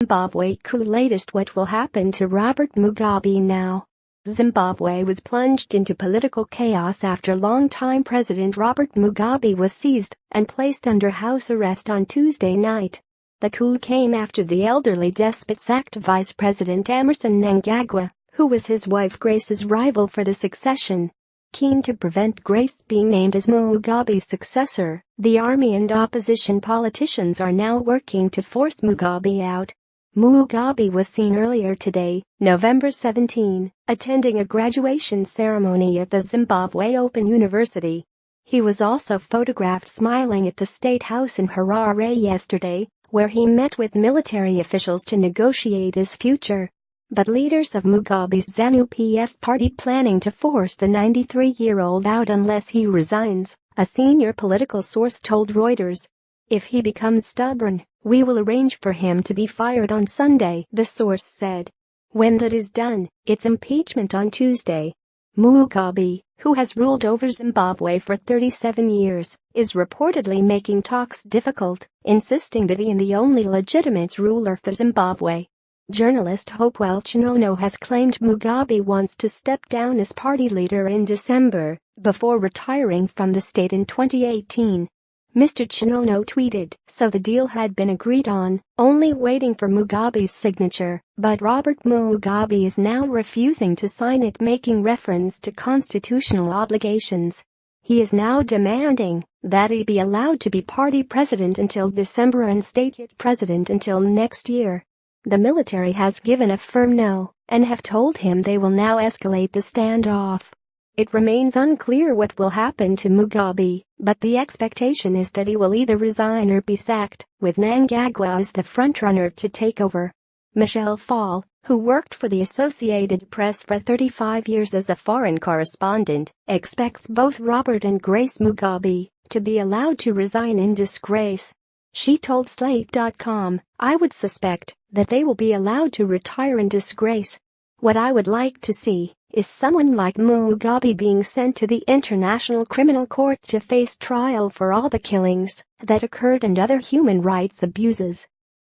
Zimbabwe coup latest. What will happen to Robert Mugabe now? Zimbabwe was plunged into political chaos after longtime President Robert Mugabe was seized and placed under house arrest on Tuesday night. The coup came after the elderly despot sacked Vice President Emmerson Mnangagwa, who was his wife Grace's rival for the succession. Keen to prevent Grace being named as Mugabe's successor, the army and opposition politicians are now working to force Mugabe out. Mugabe was seen earlier today, November 17, attending a graduation ceremony at the Zimbabwe Open University. He was also photographed smiling at the State House in Harare yesterday, where he met with military officials to negotiate his future. But leaders of Mugabe's ZANU-PF party planning to force the 93-year-old out unless he resigns, a senior political source told Reuters. If he becomes stubborn, we will arrange for him to be fired on Sunday, the source said. When that is done, it's impeachment on Tuesday. Mugabe, who has ruled over Zimbabwe for 37 years, is reportedly making talks difficult, insisting that he is the only legitimate ruler for Zimbabwe. Journalist Hopewell Chinono has claimed Mugabe wants to step down as party leader in December, before retiring from the state in 2018. Mr. Chinono tweeted, so the deal had been agreed on, only waiting for Mugabe's signature, but Robert Mugabe is now refusing to sign it, making reference to constitutional obligations. He is now demanding that he be allowed to be party president until December and state president until next year. The military has given a firm no and have told him they will now escalate the standoff. It remains unclear what will happen to Mugabe, but the expectation is that he will either resign or be sacked, with Mnangagwa as the frontrunner to take over. Michelle Fall, who worked for the Associated Press for 35 years as a foreign correspondent, expects both Robert and Grace Mugabe to be allowed to resign in disgrace. She told Slate.com, I would suspect that they will be allowed to retire in disgrace. What I would like to see is someone like Mugabe being sent to the International Criminal Court to face trial for all the killings that occurred and other human rights abuses.